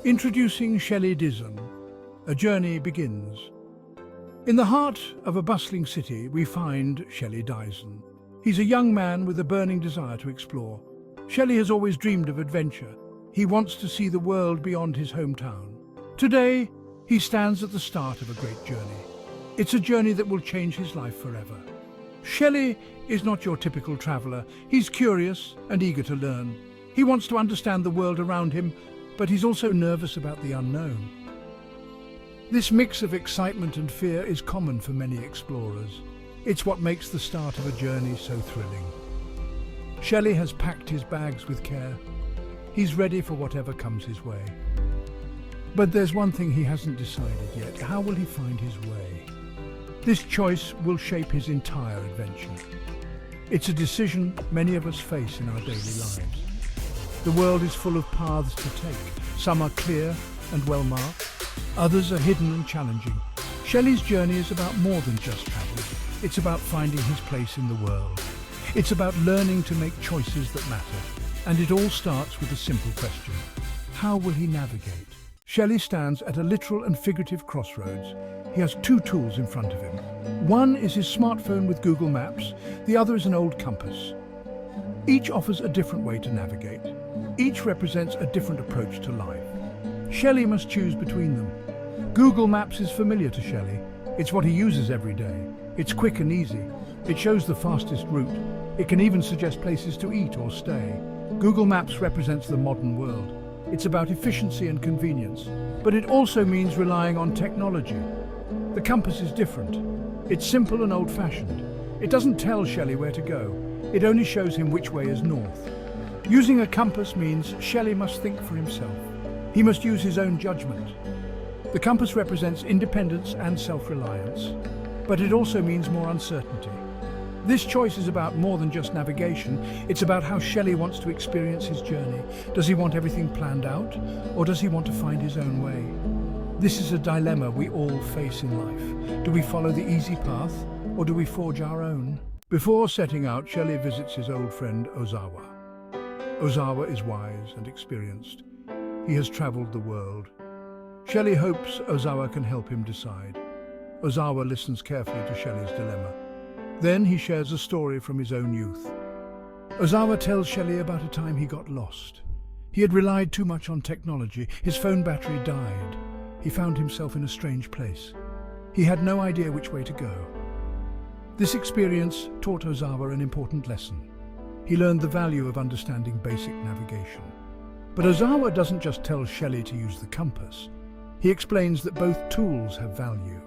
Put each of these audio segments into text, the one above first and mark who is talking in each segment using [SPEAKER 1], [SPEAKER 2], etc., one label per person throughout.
[SPEAKER 1] Introducing Shelli Dizon. A journey begins. In the heart of a bustling city, we find Shelli Dizon. He's a young man with a burning desire to explore. Shelli has always dreamed of adventure. He wants to see the world beyond his hometown. Today, he stands at the start of a great journey. It's a journey that will change his life forever. Shelli is not your typical traveler. He's curious and eager to learn. He wants to understand the world around him, but he's also nervous about the unknown. This mix of excitement and fear is common for many explorers. It's what makes the start of a journey so thrilling. Shelli has packed his bags with care. He's ready for whatever comes his way. But there's one thing he hasn't decided yet. How will he find his way? This choice will shape his entire adventure. It's a decision many of us face in our daily lives. The world is full of paths to take. Some are clear and well marked. Others are hidden and challenging. Shelli's journey is about more than just travel. It's about finding his place in the world. It's about learning to make choices that matter. And it all starts with a simple question. How will he navigate? Shelli stands at a literal and figurative crossroads. He has two tools in front of him. One is his smartphone with Google Maps. The other is an old compass. Each offers a different way to navigate. Each represents a different approach to life. Shelli must choose between them. Google Maps is familiar to Shelli. It's what he uses every day. It's quick and easy. It shows the fastest route. It can even suggest places to eat or stay. Google Maps represents the modern world. It's about efficiency and convenience, but it also means relying on technology. The compass is different. It's simple and old-fashioned. It doesn't tell Shelli where to go. It only shows him which way is north. Using a compass means Shelli must think for himself. He must use his own judgment. The compass represents independence and self-reliance, but it also means more uncertainty. This choice is about more than just navigation. It's about how Shelli wants to experience his journey. Does he want everything planned out, or does he want to find his own way? This is a dilemma we all face in life. Do we follow the easy path, or do we forge our own? Before setting out, Shelli visits his old friend Ozawa. Ozawa is wise and experienced. He has traveled the world. Shelli hopes Ozawa can help him decide. Ozawa listens carefully to Shelli's dilemma. Then he shares a story from his own youth. Ozawa tells Shelli about a time he got lost. He had relied too much on technology. His phone battery died. He found himself in a strange place. He had no idea which way to go. This experience taught Ozawa an important lesson. He learned the value of understanding basic navigation. But Ozawa doesn't just tell Shelli to use the compass. He explains that both tools have value.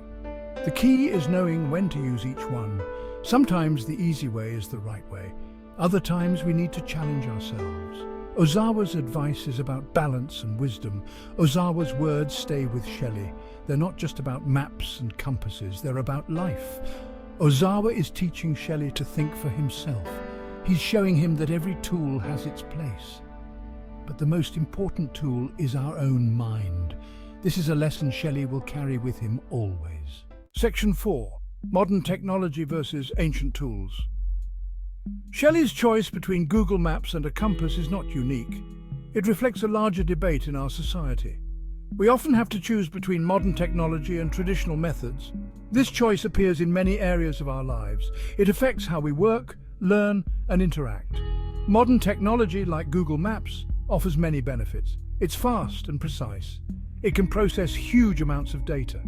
[SPEAKER 1] The key is knowing when to use each one. Sometimes the easy way is the right way. Other times we need to challenge ourselves. Ozawa's advice is about balance and wisdom. Ozawa's words stay with Shelli. They're not just about maps and compasses, they're about life. Ozawa is teaching Shelli to think for himself. He's showing him that every tool has its place. But the most important tool is our own mind. This is a lesson Shelli will carry with him always. Section 4. Modern technology versus ancient tools. Shelli's choice between Google Maps and a compass is not unique. It reflects a larger debate in our society. We often have to choose between modern technology and traditional methods. This choice appears in many areas of our lives. It affects how we work, learn, and interact. Modern technology, like Google Maps, offers many benefits. It's fast and precise. It can process huge amounts of data.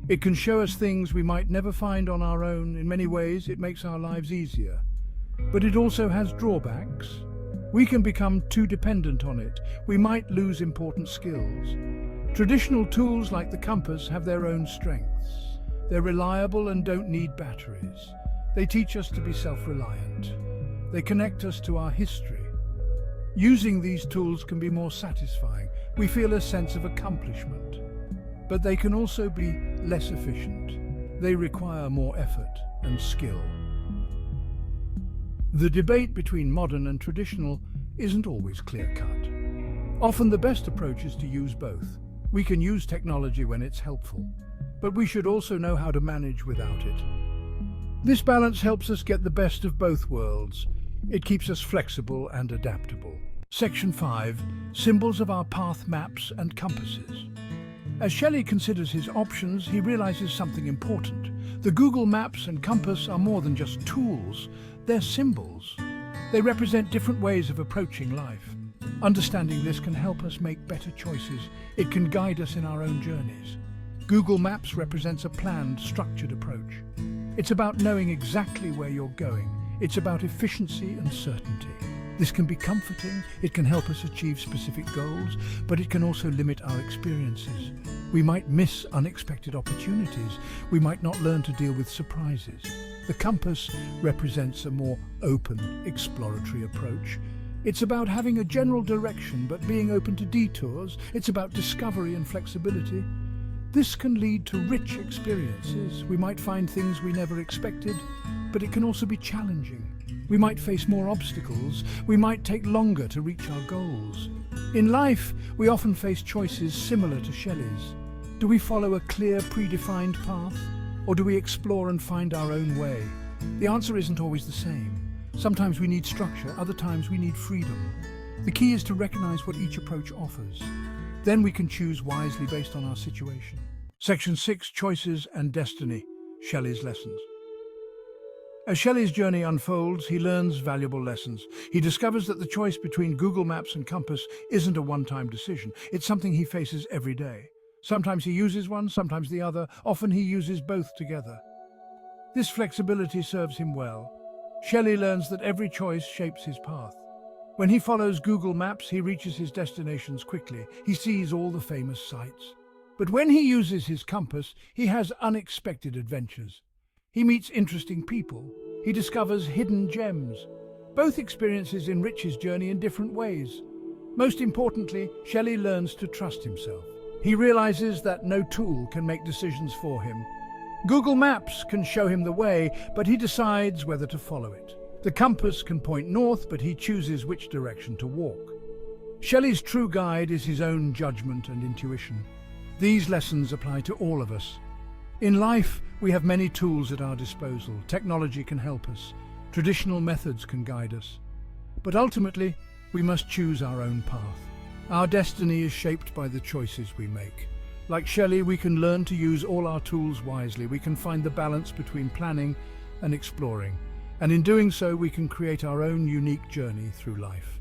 [SPEAKER 1] It can show us things we might never find on our own. In many ways, it makes our lives easier. But it also has drawbacks. We can become too dependent on it. We might lose important skills. Traditional tools like the compass have their own strengths. They're reliable and don't need batteries. They teach us to be self-reliant. They connect us to our history. Using these tools can be more satisfying. We feel a sense of accomplishment. But they can also be less efficient. They require more effort and skill. The debate between modern and traditional isn't always clear-cut. Often the best approach is to use both. We can use technology when it's helpful, but we should also know how to manage without it. This balance helps us get the best of both worlds. It keeps us flexible and adaptable. Section 5. Symbols of our path, maps and compasses. As Shelli considers his options, he realizes something important. The Google Maps and compass are more than just tools, they're symbols. They represent different ways of approaching life. Understanding this can help us make better choices. It can guide us in our own journeys. Google Maps represents a planned, structured approach. It's about knowing exactly where you're going. It's about efficiency and certainty. This can be comforting, it can help us achieve specific goals, but it can also limit our experiences. We might miss unexpected opportunities. We might not learn to deal with surprises. The compass represents a more open, exploratory approach. It's about having a general direction, but being open to detours. It's about discovery and flexibility. This can lead to rich experiences. We might find things we never expected, but it can also be challenging. We might face more obstacles. We might take longer to reach our goals. In life, we often face choices similar to Shelli's. Do we follow a clear, predefined path, or do we explore and find our own way? The answer isn't always the same. Sometimes we need structure, other times we need freedom. The key is to recognize what each approach offers. Then we can choose wisely based on our situation. Section 6. Choices and Destiny. Shelli's lessons. As Shelli's journey unfolds, he learns valuable lessons. He discovers that the choice between Google Maps and compass isn't a one-time decision. It's something he faces every day. Sometimes he uses one, sometimes the other. Often he uses both together. This flexibility serves him well. Shelli learns that every choice shapes his path. When he follows Google Maps, he reaches his destinations quickly. He sees all the famous sights. But when he uses his compass, he has unexpected adventures. He meets interesting people. He discovers hidden gems. Both experiences enrich his journey in different ways. Most importantly, Shelli learns to trust himself. He realizes that no tool can make decisions for him. Google Maps can show him the way, but he decides whether to follow it. The compass can point north, but he chooses which direction to walk. Shelli's true guide is his own judgment and intuition. These lessons apply to all of us. In life, we have many tools at our disposal. Technology can help us. Traditional methods can guide us. But ultimately, we must choose our own path. Our destiny is shaped by the choices we make. Like Shelli, we can learn to use all our tools wisely. We can find the balance between planning and exploring. And in doing so, we can create our own unique journey through life.